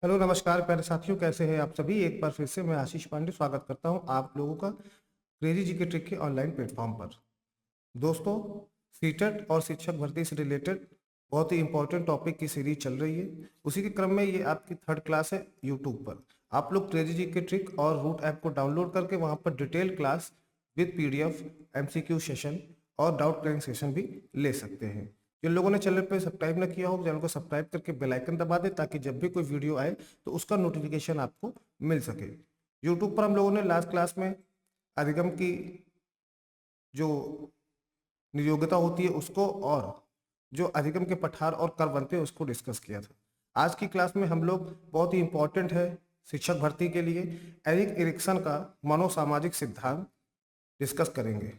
Hello नमस्कार प्यारे साथियों, कैसे हैं आप सभी। एक बार फिर से मैं आशीष पांडे स्वागत करता हूं आप लोगों का क्रेजी जी के ट्रिक के ऑनलाइन प्लेटफॉर्म पर। दोस्तों, सीटेट और शिक्षक भर्ती से रिलेटेड बहुत ही इंपॉर्टेंट टॉपिक की सीरीज चल रही है। उसी के क्रम में ये आपकी थर्ड क्लास है यूट्यूब पर। आप लोग क्रेजी जी के ट्रिक और रूट ऐप को डाउनलोड करके वहाँ पर detail class with PDF, MCQ session और डाउट क्लियरिंग सेशन भी ले सकते हैं। जिन लोगों ने चैनल पर सब्सक्राइब न किया हो, चैनल को सब्सक्राइब करके बेल आइकन दबा दें ताकि जब भी कोई वीडियो आए तो उसका नोटिफिकेशन आपको मिल सके। यूट्यूब पर हम लोगों ने लास्ट क्लास में अधिगम की जो नियोग्यता होती है उसको और जो अधिगम के पठार और कर बनते हैं उसको डिस्कस किया था। आज की क्लास में हम लोग बहुत ही इंपॉर्टेंट है शिक्षक भर्ती के लिए एरिक एरिक्सन का मनोसामाजिक सिद्धांत डिस्कस करेंगे।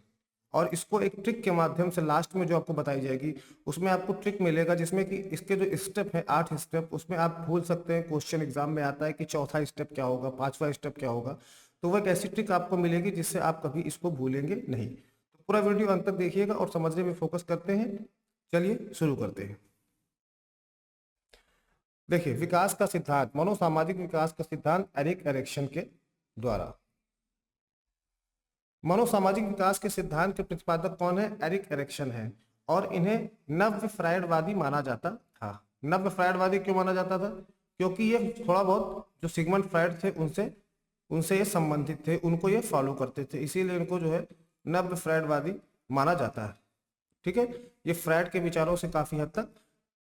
और इसको एक ट्रिक के माध्यम से लास्ट में जो आपको बताई जाएगी उसमें आपको ट्रिक मिलेगा, जिसमें कि इसके जो स्टेप है 8 स्टेप, उसमें आप भूल सकते हैं। क्वेश्चन एग्जाम में आता है कि चौथा स्टेप क्या होगा, पांचवा स्टेप क्या होगा। तो वह एक ऐसी ट्रिक आपको मिलेगी जिससे आप कभी इसको भूलेंगे नहीं। तो पूरा वीडियो अंत तक देखिएगा और समझने में फोकस करते हैं। चलिए शुरू करते हैं। देखिए, विकास का सिद्धांत, मनोसामाजिक विकास का सिद्धांत एरिक एरिक्सन के द्वारा। मनोसामाजिक विकास के सिद्धांत के प्रतिपादक कौन है? एरिक एरिक्सन है। और इन्हें नव्य फ्रायडवादी माना जाता था। नव्य फ्रायडवादी क्यों माना जाता था? क्योंकि ये थोड़ा बहुत जो सिगमंड फ्रायड थे उनसे उनसे ये संबंधित थे, उनको ये फॉलो करते थे, इसीलिए इनको जो है नव्य फ्रायडवादी माना जाता है। ठीक है, ये फ्रायड के विचारों से काफी हद तक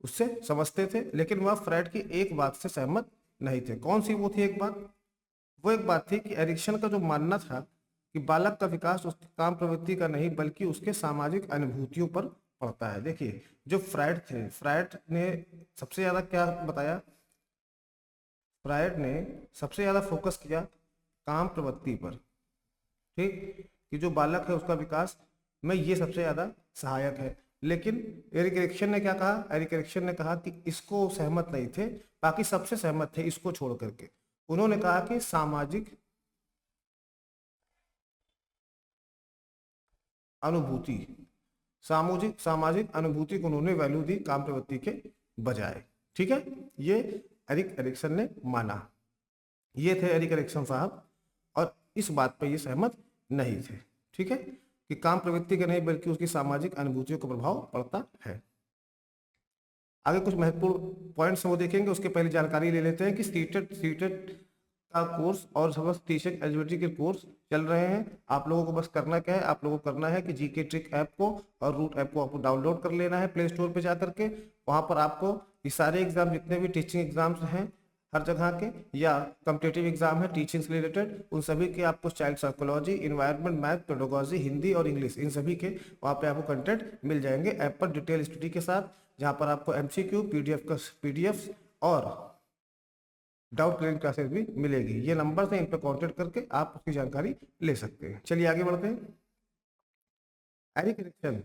उससे समझते थे, लेकिन वह फ्रायड की एक बात से सहमत नहीं थे। कौन सी वो थी एक बात? वो एक बात थी कि एरिक्सन का जो मानना था कि बालक का विकास उसकी काम प्रवृत्ति का नहीं बल्कि उसके सामाजिक अनुभूतियों पर पड़ता है। देखिए, जो फ्रायड थे, फ्रायड ने सबसे ज्यादा क्या बताया? फ्रायड ने सबसे ज्यादा फोकस किया काम प्रवृत्ति पर। ठीक, कि जो बालक है उसका विकास में ये सबसे ज्यादा सहायक है। लेकिन एरिक एरिक्सन ने क्या कहा? एरिक एरिक्सन ने कहा कि इसको सहमत नहीं थे, बाकी सबसे सहमत थे इसको छोड़ करके। उन्होंने कहा कि सामाजिक अनुभूति, सामाजिक सामाजिक अनुभूति को उन्होंने वैल्यू दी काम प्रवृत्ति के बजाय। ठीक है, ये एरिक एरिक्सन ने माना। ये थे एरिक एरिक्सन साहब, और इस बात पर ये सहमत नहीं थे। ठीक है, कि काम प्रवृत्ति का नहीं बल्कि उसकी सामाजिक अनुभूतियों का प्रभाव पड़ता है। आगे कुछ महत्वपूर्ण पॉइंट्स वो देखेंगे, उसके पहले जानकारी ले लेते हैं कि सीटेट सीटेट का कोर्स और समस्त टीचिंग एलिजिबिलिटी के कोर्स चल रहे हैं। आप लोगों को बस करना क्या है? आप लोगों को करना है कि जीके ट्रिक ऐप को और रूट ऐप को आपको डाउनलोड कर लेना है प्ले स्टोर पे जा करके। वहाँ पर आपको ये सारे एग्जाम, जितने भी टीचिंग एग्जाम्स हैं हर जगह के, या कम्पिटेटिव एग्जाम है टीचिंग से रिलेटेड, उन सभी के आपको child psychology, environment, math, pedagogy, Hindi और इंग्लिश, इन सभी के वहाँ पे आपको कंटेंट मिल जाएंगे ऐप पर डिटेल स्टडी के साथ, जहाँ पर आपको MCQ, PDF और डाउट क्लियरिंग क्लासेस भी मिलेगी। ये नंबर से इन पर कॉन्टेक्ट करके आप उसकी जानकारी ले सकते हैं। चलिए आगे बढ़ते हैं। एरिक एरिक्सन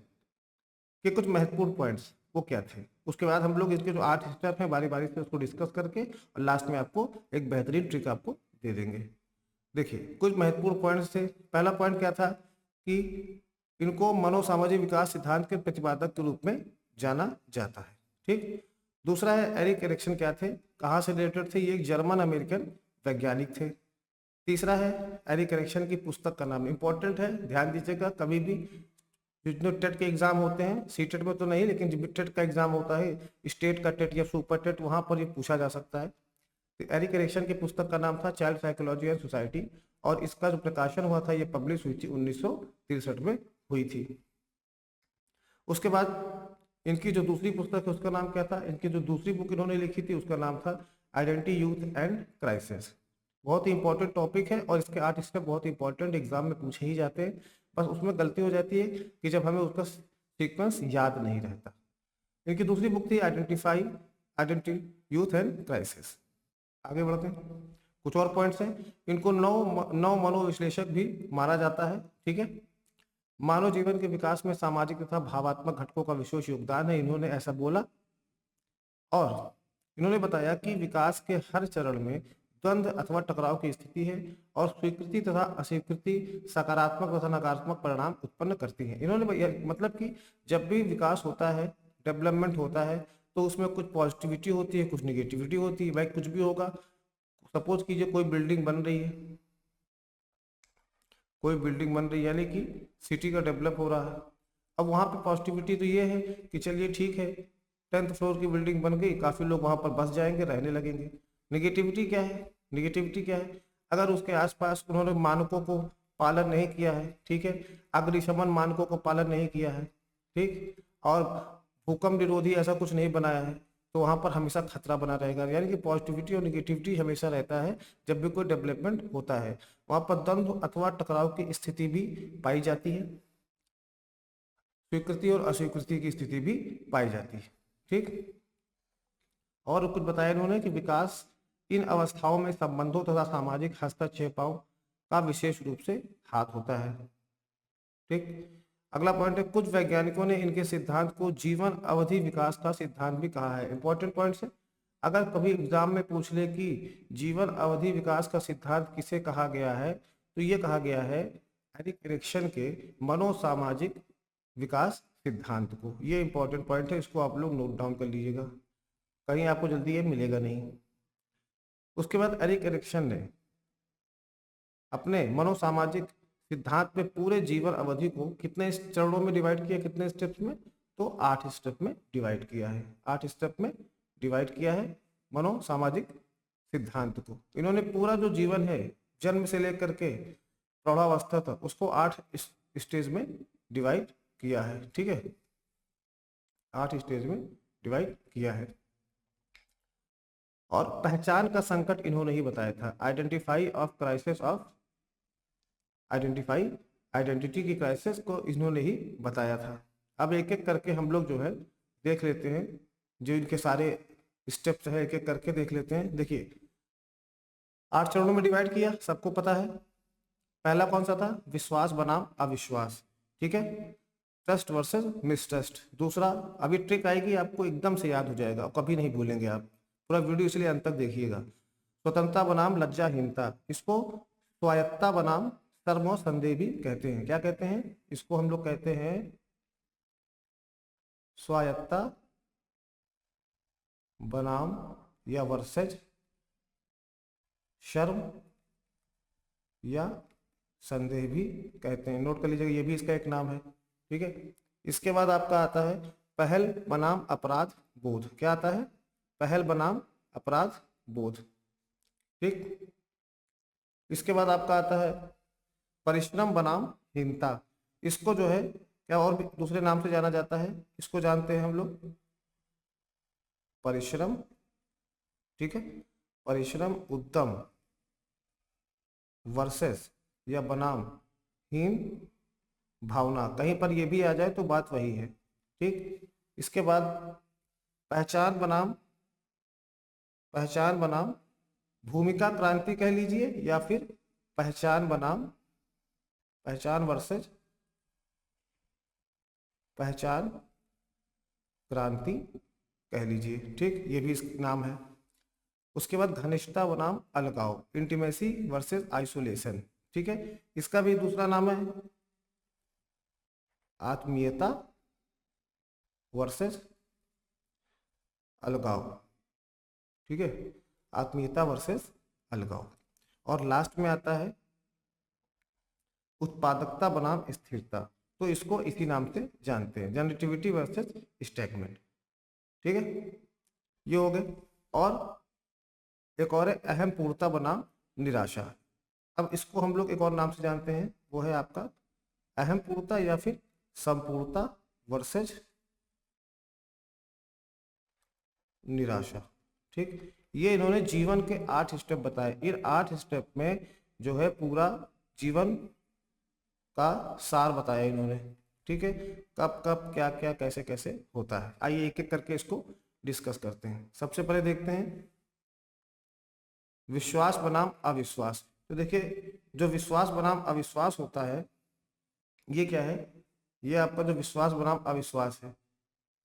के कुछ महत्वपूर्ण पॉइंट्स वो क्या थे, उसके बाद हम लोग इसके जो 8 स्टेप हैं बारी बारी से उसको डिस्कस करके और लास्ट में आपको एक बेहतरीन ट्रिक आपको दे देंगे। देखिए, कुछ महत्वपूर्ण पॉइंट्स थे। पहला पॉइंट क्या था कि इनको मनोसामाजिक विकास सिद्धांत के प्रतिपादक के रूप में जाना जाता है। ठीक, दूसरा है एरिक एरिक्सन क्या थे, कहाँ से रिलेटेड थे? ये एक जर्मन अमेरिकन वैज्ञानिक थे। तीसरा है एरिक एरिक्सन की पुस्तक का नाम, इंपॉर्टेंट है, ध्यान दीजिएगा। कभी भी जितने टेट के एग्जाम होते हैं, सी टेट में तो नहीं, लेकिन जब टेट का एग्जाम होता है, स्टेट का टेट या सुपर टेट, वहां पर ये पूछा जा सकता है। तो एरिक एरिक्सन की पुस्तक का नाम था चाइल्ड साइकोलॉजी एंड सोसाइटी, और इसका जो प्रकाशन हुआ था ये पब्लिश हुई थी 1963 में हुई थी। उसके बाद इनकी जो दूसरी पुस्तक है उसका नाम क्या था? इनकी जो दूसरी बुक इन्होंने लिखी थी उसका नाम था आइडेंटिटी, यूथ एंड क्राइसिस। बहुत ही इंपॉर्टेंट टॉपिक है और इसके 8 स्टेप बहुत ही इंपॉर्टेंट एग्जाम में पूछे ही जाते हैं। बस उसमें गलती हो जाती है कि जब हमें उसका सीक्वेंस याद नहीं रहता। इनकी दूसरी बुक थी आइडेंटिटी, यूथ एंड क्राइसिस। आगे बढ़ते हैं, कुछ और पॉइंट्स हैं। इनको नौ मनोविश्लेषक भी माना जाता है। ठीक है, मानव जीवन के विकास में सामाजिक तथा भावात्मक घटकों का विशेष योगदान है, इन्होंने ऐसा बोला। और इन्होंने बताया कि विकास के हर चरण में द्वंद्व अथवा टकराव की स्थिति है और स्वीकृति तथा अस्वीकृति सकारात्मक तथा नकारात्मक परिणाम उत्पन्न करती है। इन्होंने मतलब कि जब भी विकास होता है, डेवलपमेंट होता है, तो उसमें कुछ पॉजिटिविटी होती है, कुछ निगेटिविटी होती है। भाई कुछ भी होगा, सपोज कीजिए कोई बिल्डिंग बन रही है, कोई बिल्डिंग बन रही है यानी कि सिटी का डेवलप हो रहा है। अब वहाँ पे पॉजिटिविटी तो ये है कि चलिए ठीक है, 10th फ्लोर की बिल्डिंग बन गई, काफ़ी लोग वहाँ पर बस जाएंगे, रहने लगेंगे। निगेटिविटी क्या है? निगेटिविटी क्या है? अगर उसके आसपास उन्होंने मानकों को पालन नहीं किया है, ठीक है, अग्निशमन मानकों को पालन नहीं किया है, ठीक, और भूकंप निरोधी ऐसा कुछ नहीं बनाया है, तो वहाँ पर हमेशा खतरा बना रहेगा। यानी कि पॉजिटिविटी और निगेटिविटी हमेशा रहता है जब भी कोई डेवलपमेंट होता है। वहाँ पर द्वंद्व अथवा टकराव की स्थिति भी पाई जाती है, स्वीकृति और अस्वीकृति की स्थिति भी पाई जाती है, ठीक। और कुछ बताया इन्होंने कि विकास इन अवस्थाओं में संबंधों तथा सामाजिक हस्तक्षेपों का विशेष रूप से हाथ होता है, ठीक। अगला पॉइंट है, कुछ वैज्ञानिकों ने इनके सिद्धांत को जीवन अवधि विकास का सिद्धांत भी कहा है। इंपॉर्टेंट पॉइंट है, अगर कभी एग्जाम में पूछ ले कि जीवन अवधि विकास का सिद्धांत किसे कहा गया है, तो ये कहा गया है एरिक एरिक्सन के मनोसामाजिक विकास सिद्धांत को। ये इंपॉर्टेंट पॉइंट है, इसको आप लोग नोट डाउन कर लीजिएगा, कहीं आपको जल्दी ये मिलेगा नहीं। उसके बाद एरिक एरिक्सन ने अपने मनोसामाजिक सिद्धांत में पूरे जीवन अवधि को कितने चरणों में डिवाइड किया, कितने स्टेप्स में? तो 8 स्टेप में डिवाइड किया है, 8 स्टेप में डिवाइड किया है मनोसामाजिक सिद्धांत को। इन्होंने पूरा जो जीवन है, जन्म से लेकर के प्रौढ़ावस्था तक, उसको 8 स्टेज में डिवाइड किया है, ठीक है, 8 स्टेज में डिवाइड किया है। और पहचान का संकट इन्होंने ही बताया था, identify of crisis of identity की क्राइसिस को इन्होंने ही बताया था। अब एक एक करके हम लोग जो है देख लेते हैं, जो इनके सारे स्टेप्स है एक एक करके देख लेते हैं। देखिए 8 चरणों में डिवाइड किया, सबको पता है। पहला कौन सा था? विश्वास बनाम अविश्वास, ठीक है, ट्रस्ट वर्सेस मिसट्रस्ट। दूसरा, अभी ट्रिक आएगी आपको, एकदम से याद हो जाएगा, कभी नहीं भूलेंगे आप, पूरा वीडियो इसलिए अंत तक देखिएगा। स्वतंत्रता बनाम लज्जाहीनता, इसको स्वायत्तता बनाम शर्म और संदेह भी कहते हैं। क्या कहते हैं इसको? हम लोग कहते हैं स्वायत्तता बनाम या वर्सेज शर्म या संदेह भी कहते हैं, नोट कर लीजिएगा, ये भी इसका एक नाम है, ठीक है। इसके बाद आपका आता है पहल बनाम अपराध बोध। क्या आता है? पहल बनाम अपराध बोध, ठीक। इसके बाद आपका आता है परिश्रम बनाम हीनता। इसको जो है क्या और भी दूसरे नाम से जाना जाता है, इसको जानते हैं हम लोग परिश्रम, ठीक है, परिश्रम उद्यम वर्सेस या बनाम हीन भावना। कहीं पर ये भी आ जाए तो बात वही है, ठीक। इसके बाद पहचान बनाम भूमिका क्रांति कह लीजिए, या फिर पहचान वर्सेज पहचान क्रांति कह लीजिए, ठीक, ये भी इसका नाम है। उसके बाद घनिष्ठता बनाम अलगाव, इंटीमेसी वर्सेस आइसोलेशन, ठीक है, इसका भी दूसरा नाम है आत्मीयता वर्सेस अलगाव, ठीक है, आत्मीयता वर्सेस अलगाव। और लास्ट में आता है उत्पादकता बनाम स्थिरता, तो इसको इसी नाम से जानते हैं, जनरेटिविटी वर्सेस स्टैग्नेंट, ठीक है, ये हो गए। और एक और है अहम पूर्णता बनाम निराशा। अब इसको हम लोग एक और नाम से जानते हैं, वो है आपका अहम पूर्णता या फिर संपूर्णता वर्सेज निराशा, ठीक। ये इन्होंने जीवन के 8 स्टेप बताए। इन 8 स्टेप में जो है पूरा जीवन का सार बताया इन्होंने, ठीक है, कब कब क्या क्या कैसे कैसे होता है। आइए एक एक करके इसको डिस्कस करते हैं। सबसे पहले देखते हैं विश्वास बनाम अविश्वास। तो देखिए जो विश्वास बनाम अविश्वास होता है, ये क्या है? ये आपका जो विश्वास बनाम अविश्वास है,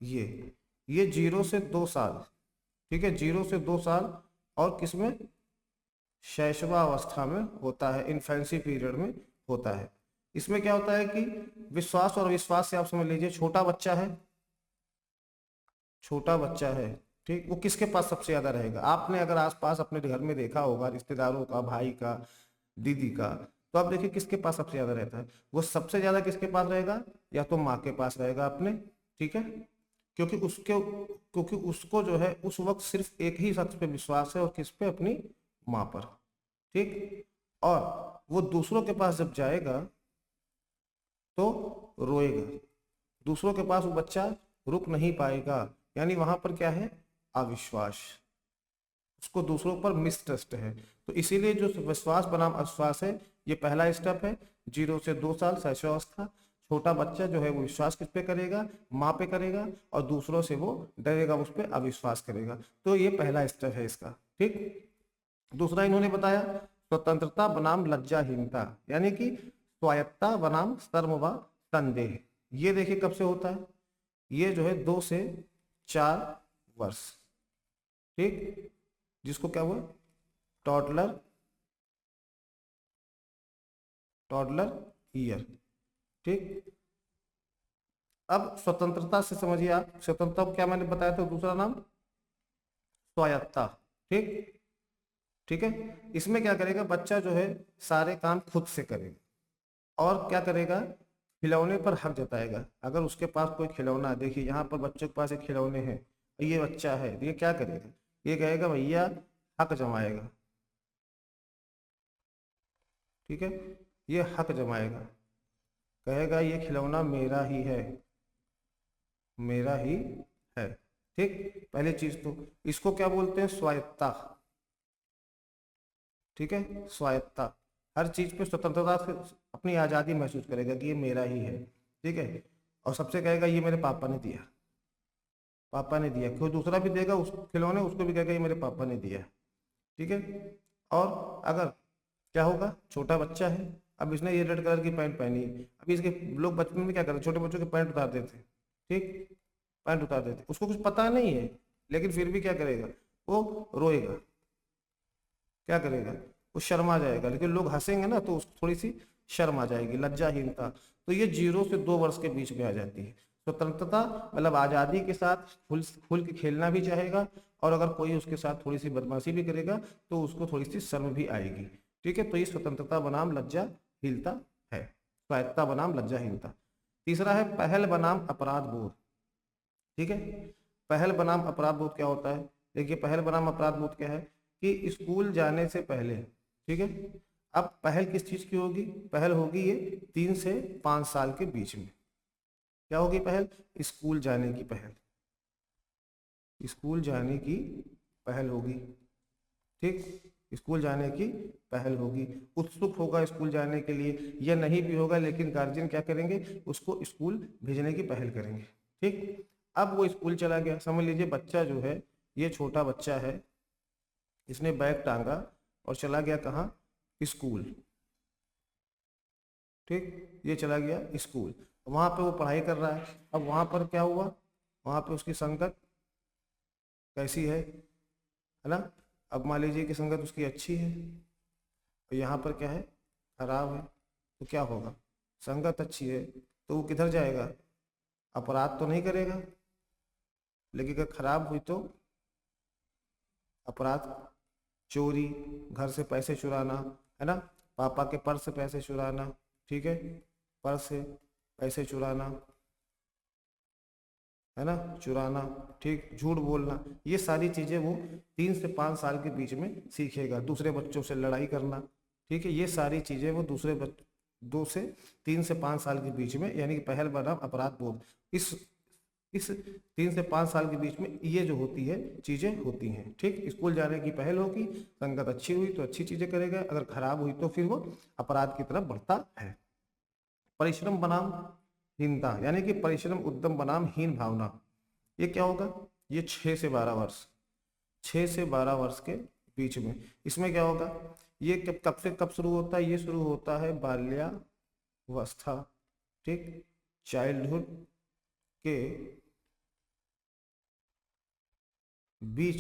ये 0 से 2 साल, ठीक है, 0 से 2 साल, और किसमें? शैशवावस्था में होता है, इन्फेंसी पीरियड में होता है। इसमें क्या होता है कि विश्वास और अविश्वास से आप समझ लीजिए, छोटा बच्चा है, छोटा बच्चा है, ठीक, वो किसके पास सबसे ज्यादा रहेगा? आपने अगर आसपास अपने घर में देखा होगा, रिश्तेदारों का, भाई का, दीदी का, तो आप देखिए किसके पास सबसे ज्यादा रहता है। वो सबसे ज्यादा किसके पास रहेगा? या तो माँ के पास रहेगा अपने, ठीक है, क्योंकि उसको जो है उस वक्त सिर्फ एक ही शख्स पे विश्वास है, और किस पे? अपनी माँ पर, ठीक। और वो दूसरों के पास जब जाएगा तो रोएगा, दूसरों के पास वो बच्चा रुक नहीं पाएगा, यानी वहां पर क्या है? अविश्वास, उसको दूसरों पर मिसट्रस्ट है। तो इसीलिए जो विश्वास बनाम अविश्वास है, ये पहला स्टेप है। 0 से 2 साल शैशवावस्था, छोटा बच्चा जो है वो विश्वास किस पे करेगा? माँ पे करेगा, और दूसरों से वो डरेगा, उस पर अविश्वास करेगा। तो ये पहला स्टेप है इसका, ठीक। दूसरा इन्होंने बताया स्वतंत्रता बनाम लज्जाहीनता, यानी कि स्वायत्ता बनाम शर्म व संदेह। ये देखिए कब से होता है? ये जो है 2 से 4 वर्ष, ठीक, जिसको क्या हुआ? टॉडलर टॉडलर ईयर, ठीक। अब स्वतंत्रता से समझिए आप, स्वतंत्रता को क्या मैंने बताया था? दूसरा नाम स्वायत्ता, ठीक, ठीक है। इसमें क्या करेगा बच्चा? जो है सारे काम खुद से करेगा, और क्या करेगा? खिलौने पर हक जताएगा। अगर उसके पास कोई खिलौना, देखिए यहाँ पर बच्चों के पास एक खिलौने हैं, ये बच्चा है, ये क्या करेगा? ये कहेगा भैया, हक जमाएगा, ठीक है, ये हक जमाएगा, कहेगा ये खिलौना मेरा ही है, मेरा ही है, ठीक। पहली चीज तो इसको क्या बोलते हैं? स्वायत्ता, ठीक है, स्वायत्ता। हर चीज पे स्वतंत्रता से अपनी आजादी महसूस करेगा कि ये मेरा ही है, ठीक है। और सबसे कहेगा ये मेरे पापा ने दिया, पापा ने दिया। कोई दूसरा भी देगा उस खिलौने, उसको भी कहेगा ये मेरे पापा ने दिया, ठीक है। और अगर क्या होगा? छोटा बच्चा है, अब इसने ये रेड कलर की पैंट पहनी है, अभी इसके लोग बचपन में क्या करते? छोटे बच्चों के पैंट उतार देते, ठीक, पैंट उतार देते, उसको कुछ पता नहीं है, लेकिन फिर भी क्या करेगा? वो रोएगा, क्या करेगा? वो शर्मा जाएगा, लेकिन लोग हंसेंगे ना तो उसको थोड़ी सी शर्म आ जाएगी, लज्जाहीनता। तो ये 0 से 2 वर्ष के बीच में आ जाती है। स्वतंत्रता मतलब आजादी के साथ खुल खुल के खेलना भी चाहेगा, और अगर कोई उसके साथ थोड़ी सी बदमाशी भी करेगा तो उसको थोड़ी सी शर्म भी आएगी, ठीक है। तो ये स्वतंत्रता बनाम लज्जाहीनता है, स्वायत्ता बनाम लज्जाहीनता। तीसरा है पहल बनाम अपराध बोध, ठीक है। पहल बनाम अपराध बोध क्या होता है? देखिए पहल बनाम अपराध बोध क्या है कि स्कूल जाने से पहले, ठीक है, अब पहल किस चीज की होगी? पहल होगी ये 3 से 5 साल के बीच में। क्या होगी पहल? स्कूल जाने की पहल, स्कूल जाने की पहल होगी, ठीक, स्कूल जाने की पहल होगी। उत्सुक होगा स्कूल जाने के लिए, या नहीं भी होगा, लेकिन गार्जियन क्या करेंगे? उसको स्कूल भेजने की पहल करेंगे, ठीक। अब वो स्कूल चला गया, समझ लीजिए बच्चा जो है, ये छोटा बच्चा है, इसने बैग टांगा और चला गया कहाँ? स्कूल, ठीक, ये चला गया स्कूल, वहां पे वो पढ़ाई कर रहा है। अब वहां पर क्या हुआ? वहां पे उसकी संगत कैसी है ना? अब मान लीजिए कि संगत उसकी अच्छी है, और यहाँ पर क्या है? खराब है। तो क्या होगा? संगत अच्छी है तो वो किधर जाएगा? अपराध तो नहीं करेगा, लेकिन अगर खराब हुई तो अपराध, चोरी, घर से पैसे चुराना, है ना, पापा के पर्स से पैसे चुराना, ठीक है, पर्स से पैसे चुराना, है ना, चुराना, ठीक, झूठ बोलना, ये सारी चीजें वो 3 से 5 साल के बीच में सीखेगा। दूसरे बच्चों से लड़ाई करना, ठीक है, ये सारी चीजें वो 2 से 3 से 5 साल के बीच में, यानी कि पहल बनाम अपराध बोध, इस 3 से 5 साल के बीच में ये जो होती है चीजें होती हैं, ठीक। स्कूल जाने की पहल होगी, संगत अच्छी हुई तो अच्छी चीजें करेगा, अगर खराब हुई तो फिर वो अपराध की तरफ बढ़ता है। परिश्रम बनाम हीनता, यानी कि परिश्रम उद्यम बनाम हीन भावना, ये क्या होगा? ये 6 से 12 वर्ष, 6 से 12 वर्ष के बीच में, इसमें क्या होगा? ये कब कब से कब शुरू होता है? ये शुरू होता है बाल्यावस्था, ठीक, चाइल्डहुड के बीच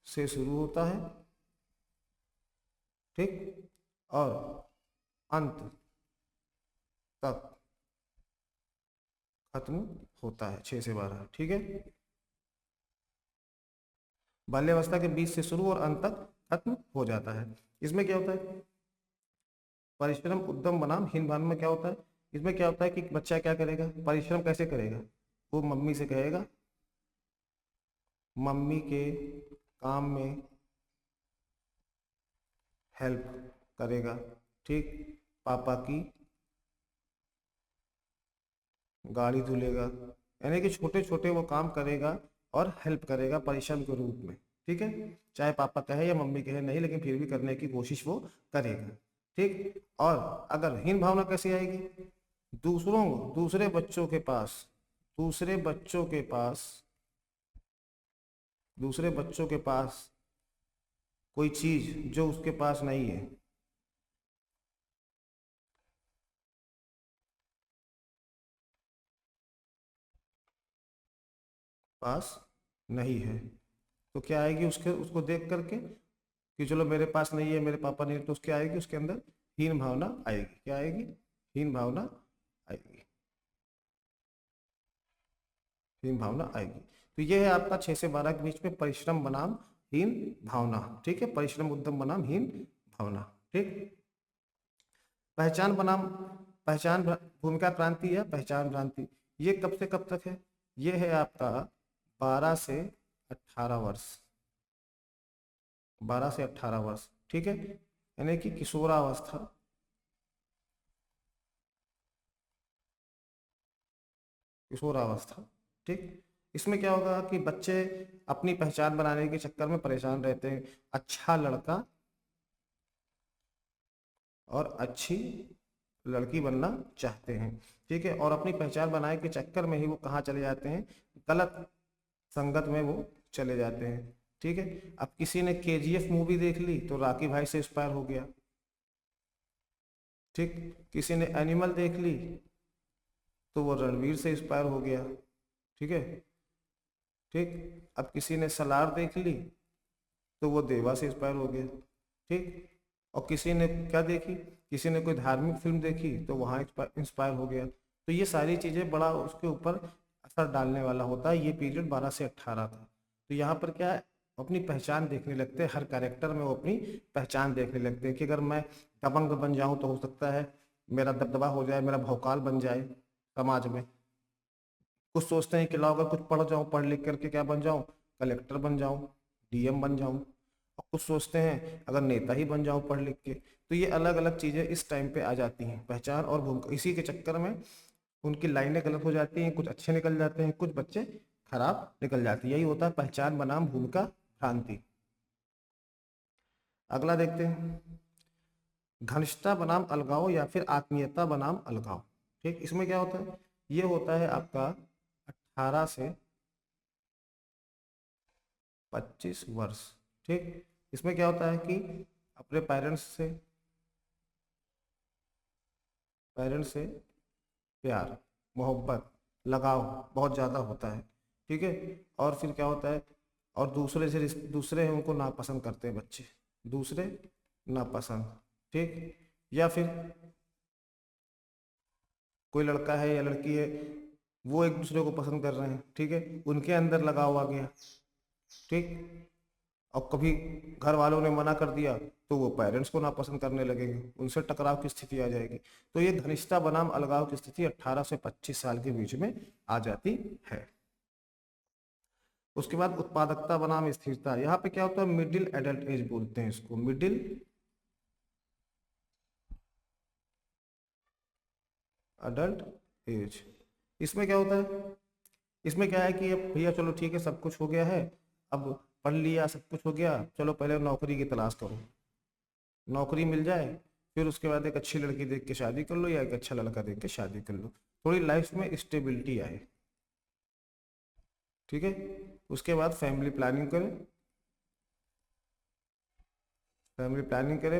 से शुरू होता है, ठीक, और अंत तक खत्म होता है 6 से 12, ठीक है। बाल्यावस्था के बीच से शुरू और अंत तक खत्म हो जाता है। इसमें क्या होता है, परिश्रम उद्यम बनाम हीन भावना में क्या होता है, इसमें क्या होता है कि बच्चा क्या करेगा, परिश्रम कैसे करेगा, वो मम्मी से कहेगा, मम्मी के काम में हेल्प करेगा, ठीक, पापा की गाड़ी धुलेगा, यानी कि छोटे छोटे वो काम करेगा और हेल्प करेगा परिश्रम के रूप में, ठीक है, चाहे पापा कहे या मम्मी कहे नहीं, लेकिन फिर भी करने की कोशिश वो करेगा, ठीक। और अगर हीन भावना कैसे आएगी, दूसरे बच्चों के पास, दूसरे बच्चों के पास दूसरे बच्चों के पास कोई चीज जो उसके पास नहीं है, पास नहीं है, तो क्या आएगी उसके, उसको देख करके कि चलो मेरे पास नहीं है, मेरे पापा नहीं है, तो उसके आएगी, उसके अंदर हीन भावना आएगी, क्या आएगी, हीन भावना आएगी, हीन भावना आएगी। तो ये है आपका 6 से 12 के बीच में परिश्रम बनाम हीन भावना, ठीक है, परिश्रम उद्यम बनाम हीन भावना, ठीक। पहचान बनाम भूमिका क्रांति या पहचान भ्रांति, ये कब से कब तक है, ये है आपका 12 से 18 वर्ष, 12 से 18 वर्ष, ठीक है, यानी कि किशोरावस्था, किशोरावस्था, ठीक। इसमें क्या होगा कि बच्चे अपनी पहचान बनाने के चक्कर में परेशान रहते हैं, अच्छा लड़का और अच्छी लड़की बनना चाहते हैं, ठीक है, और अपनी पहचान बनाने के चक्कर में ही वो कहाँ चले जाते हैं, गलत संगत में वो चले जाते हैं, ठीक है। अब किसी ने केजीएफ मूवी देख ली तो रॉकी भाई से इंस्पायर हो गया, ठीक, किसी ने एनिमल देख ली तो वो रणवीर से इंस्पायर हो गया, ठीक है, ठीक। अब किसी ने सलार देख ली तो वो देवा से इंस्पायर हो गया, ठीक। और किसी ने क्या देखी, किसी ने कोई धार्मिक फिल्म देखी तो वहाँ इंस्पायर हो गया। तो ये सारी चीज़ें बड़ा उसके ऊपर असर डालने वाला होता है। ये पीरियड 12 से 18 था। तो यहाँ पर क्या है, अपनी पहचान देखने लगते हैं, हर कैरेक्टर में वो अपनी पहचान देखने लगते हैं कि अगर मैं दबंग बन जाऊं तो हो सकता है मेरा दबदबा हो जाए, मेरा भौकाल बन जाए समाज में। कुछ सोचते हैं कि लाओ अगर कुछ पढ़ जाऊं, पढ़ लिख करके क्या बन जाऊं, कलेक्टर बन जाऊं, डीएम बन जाऊं। और कुछ सोचते हैं अगर नेता ही बन जाऊं पढ़ लिख के। तो ये अलग अलग चीज़ें इस टाइम पे आ जाती हैं, पहचान और भूमिका। इसी के चक्कर में उनकी लाइनें गलत हो जाती हैं, कुछ अच्छे निकल जाते हैं, कुछ बच्चे खराब निकल जाते हैं। यही होता है पहचान बनाम भूमिका भ्रांति। अगला देखते हैं, घनिष्ठता बनाम अलगाव या फिर आत्मीयता बनाम अलगाव। ठीक, इसमें क्या होता है, ये होता है आपका 18 से 25 वर्ष। ठीक, इसमें क्या होता है कि अपने पेरेंट्स से प्यार, मोहब्बत, लगाव बहुत ज़्यादा होता है। ठीक है, और फिर क्या होता है, और दूसरे हैं उनको नापसंद करते हैं बच्चे, दूसरे नापसंद। ठीक, या फिर कोई लड़का है या लड़की है, वो एक दूसरे को पसंद कर रहे हैं, ठीक है, उनके अंदर लगाव आ गया। ठीक, और कभी घर वालों ने मना कर दिया तो वो पेरेंट्स को नापसंद करने लगेंगे, उनसे टकराव की स्थिति आ जाएगी। तो ये घनिष्ठता बनाम अलगाव की स्थिति 18 से 25 साल के बीच में आ जाती है। उसके बाद उत्पादकता बनाम स्थिरता, यहाँ पे क्या होता है, मिडिल एडल्ट एज बोलते हैं इसको, मिडिल अडल्ट एज। इसमें क्या होता है, इसमें क्या है कि अब भैया चलो ठीक है, सब कुछ हो गया है, अब पढ़ लिया, सब कुछ हो गया, चलो पहले नौकरी की तलाश करो, नौकरी मिल जाए, फिर उसके बाद एक अच्छी लड़की देख के शादी कर लो या एक अच्छा लड़का देख के शादी कर लो, थोड़ी लाइफ में स्टेबिलिटी आए। ठीक है, उसके बाद फैमिली प्लानिंग करें,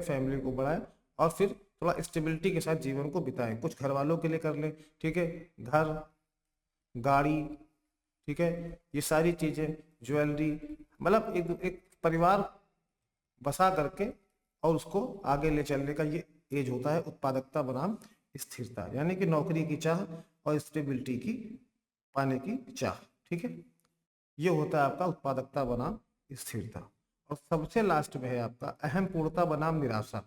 फैमिली को बढ़ाएं, और फिर थोड़ा स्टेबिलिटी के साथ जीवन को बिताएं, कुछ घर वालों के लिए कर लें। ठीक है, घर, गाड़ी, ठीक है, ये सारी चीजें, ज्वेलरी, मतलब एक एक परिवार बसा करके और उसको आगे ले चलने का ये एज होता है उत्पादकता बनाम स्थिरता, यानी कि नौकरी की चाह और स्टेबिलिटी की पाने की चाह। ठीक है, ये होता है आपका उत्पादकता बनाम स्थिरता। और सबसे लास्ट में है आपका अहम पूर्णता बनाम निराशा,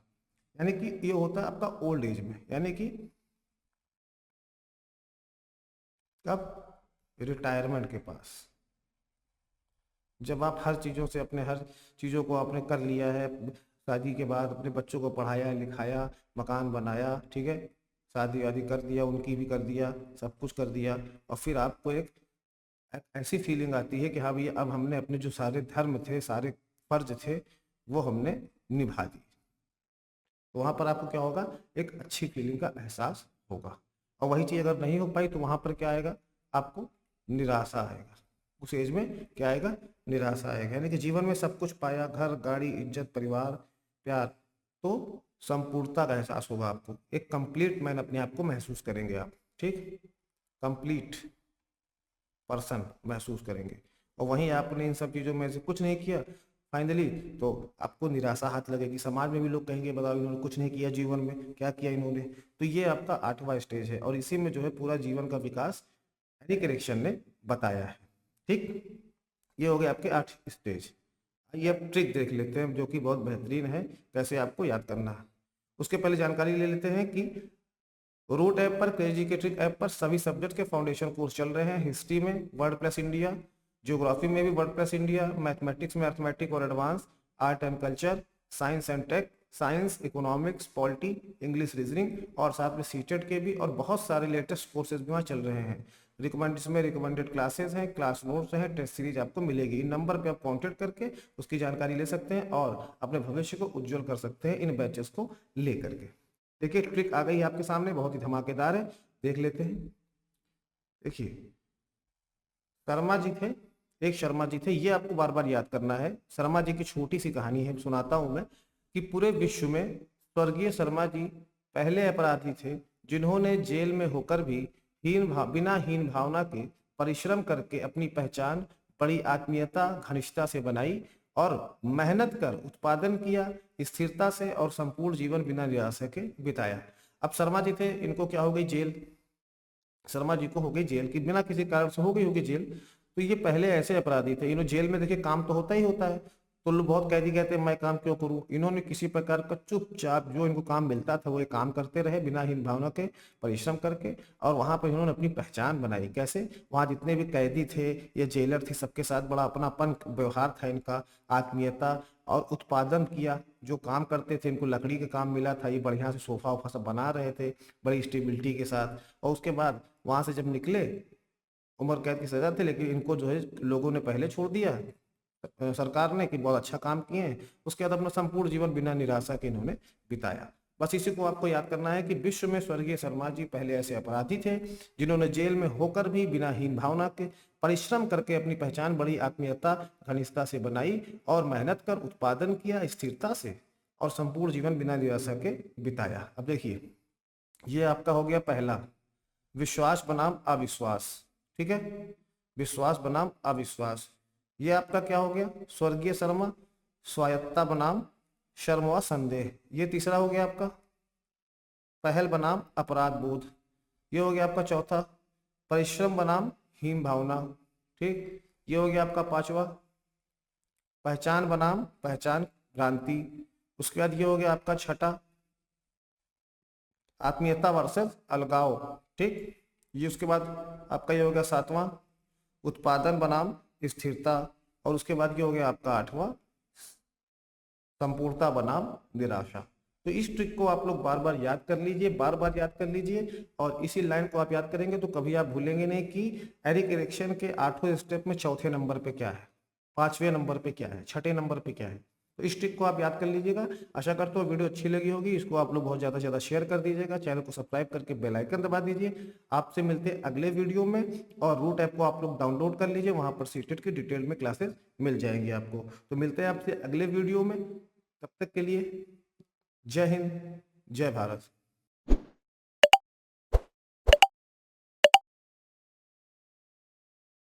यानी कि ये होता है आपका ओल्ड एज में, यानी कि कब, रिटायरमेंट के पास, जब आप हर चीज़ों से अपने हर चीज़ों को आपने कर लिया है, शादी के बाद अपने बच्चों को पढ़ाया लिखाया, मकान बनाया, ठीक है, शादी वादी कर दिया, उनकी भी कर दिया, सब कुछ कर दिया, और फिर आपको एक ऐसी फीलिंग आती है कि हाँ भैया अब हमने अपने जो सारे धर्म थे, सारे फर्ज थे, वो हमने निभा दिए। तो वहाँ पर आपको क्या होगा, एक अच्छी फीलिंग का एहसास होगा। और वही चीज़ अगर नहीं हो पाई तो वहाँ पर क्या आएगा, आपको निराशा आएगा। उस एज में क्या आएगा, निराशा आएगा। यानी कि जीवन में सब कुछ पाया, घर गाड़ी इज्जत परिवार प्यार, तो संपूर्णता का एहसास होगा आपको, एक कंप्लीट मैन अपने आप को महसूस करेंगे आप, ठीक, कंप्लीट पर्सन महसूस करेंगे। और वहीं आपने इन सब चीज़ों में से कुछ नहीं किया फाइनली, तो आपको निराशा हाथ लगेगी, समाज में भी लोग कहेंगे बताओ इन्होंने कुछ नहीं किया जीवन में, क्या किया इन्होंने। तो ये आपका 8वां स्टेज है, और इसी में जो है पूरा जीवन का विकास एरिक एरिक्सन ने बताया है, ठीक। ये हो गए आपके 8 स्टेज। ये अब ट्रिक देख लेते हैं जो कि बहुत बेहतरीन है, कैसे आपको याद करना है। उसके पहले जानकारी ले लेते हैं कि रूट ऐप पर, क्रेजी के ट्रिक ऐप पर सभी सब्जेक्ट के फाउंडेशन कोर्स चल रहे हैं। हिस्ट्री में वर्ड प्लस इंडिया, ज्योग्राफी में भी वर्ड प्लस इंडिया, मैथमेटिक्स में अर्थमेटिक और advance, art and culture, science and tech, science economics polity, English reasoning, और साथ में सीटेट के भी और बहुत सारे लेटेस्ट कोर्सेज भी वहाँ चल रहे हैं। इसमें रिकमेंडेड क्लासेस हैं, क्लास नोट्स हैं, टेस्ट सीरीज आपको मिलेगी। इन नंबर पे आप कांटेक्ट करके उसकी जानकारी ले सकते हैं और अपने भविष्य को उज्जवल कर सकते हैं इन बैचेस को लेकर के। देखिए ट्रिक आ गई आपके सामने, बहुत ही धमाकेदार है, देख लेते हैं। देखिए शर्मा जी थे, एक शर्मा जी थे, ये आपको बार बार याद करना है। शर्मा जी की छोटी सी कहानी है, सुनाता हूं मैं, कि पूरे विश्व में स्वर्गीय शर्मा जी पहले अपराधी थे जिन्होंने जेल में होकर भी बिना हीन भावना के परिश्रम करके अपनी पहचान बड़ी आत्मीयता घनिष्ठता से बनाई और मेहनत कर उत्पादन किया, स्थिरता से, और संपूर्ण जीवन बिना निराशा के बिताया। अब शर्मा जी थे, इनको क्या हो गई, जेल, शर्मा जी को हो गई जेल, की बिना किसी कारण से हो गई होगी जेल। तो ये पहले ऐसे अपराधी थे, इन्होंने जेल में देखिए काम तो होता ही होता है, तो लोग बहुत कैदी कहते हैं मैं काम क्यों करूं। इन्होंने किसी प्रकार का चुपचाप जो इनको काम मिलता था वो ये काम करते रहे बिना हीन भावना के, परिश्रम करके, और वहां पर इन्होंने अपनी पहचान बनाई। कैसे, वहां जितने भी कैदी थे, ये जेलर थे, सबके साथ बड़ा अपनापन व्यवहार था इनका, आत्मीयता, और उत्पादन किया। जो काम करते थे, इनको लकड़ी का काम मिला था, ये बढ़िया से सोफा वोफा सब बना रहे थे बड़ी स्टेबिलिटी के साथ। और उसके बाद वहां से जब निकले, उम्र कैद की सजा थी, लेकिन इनको जो है लोगों ने पहले छोड़ दिया, सरकार ने, कि बहुत अच्छा काम किए हैं। उसके बाद अपना संपूर्ण जीवन बिना निराशा के इन्होंने बिताया। बस इसी को आपको याद करना है कि विश्व में स्वर्गीय शर्मा जी पहले ऐसे अपराधी थे जिन्होंने जेल में होकर भी बिना हीन भावना के परिश्रम करके अपनी पहचान बड़ी आत्मीयता घनिष्ठता से बनाई और मेहनत कर उत्पादन किया स्थिरता से, और संपूर्ण जीवन बिना निराशा के बिताया। अब देखिए ये आपका हो गया पहला, विश्वास बनाम अविश्वास, ठीक है, विश्वास बनाम अविश्वास। ये आपका क्या हो गया, स्वर्गीय शर्मा, स्वायत्ता बनाम शर्म व संदेह। ये तीसरा हो गया आपका, पहल बनाम अपराध बोध। ये हो गया आपका चौथा, परिश्रम बनाम हीन भावना, ठीक। ये हो गया आपका पांचवा, पहचान बनाम पहचान भ्रांति। उसके बाद ये हो गया आपका छठा, आत्मीयता वर्सेस अलगाव, ठीक। ये उसके बाद आपका ये हो गया सातवां, उत्पादन बनाम स्थिरता। और उसके बाद ये हो गया आपका आठवां, संपूर्णता बनाम निराशा। तो इस ट्रिक को आप लोग बार बार याद कर लीजिए, बार बार याद कर लीजिए, और इसी लाइन को आप याद करेंगे तो कभी आप भूलेंगे नहीं कि एरिक एरिक्सन के 8वें स्टेप में चौथे नंबर पे क्या है, 5वें नंबर पे क्या है, 6ठे नंबर पे क्या है। तो इस ट्रिक को आप याद कर लीजिएगा। आशा करता हूँ वीडियो अच्छी लगी होगी, इसको आप लोग बहुत ज़्यादा से ज़्यादा शेयर कर दीजिएगा, चैनल को सब्सक्राइब करके बेल आइकन दबा दीजिए। आपसे मिलते हैं अगले वीडियो में, और रूट ऐप को आप लोग डाउनलोड कर लीजिए, वहाँ पर सीटेट की डिटेल में क्लासेस मिल जाएंगी आपको। तो मिलते हैं आपसे अगले वीडियो में, तब तक के लिए जय हिंद, जय भारत।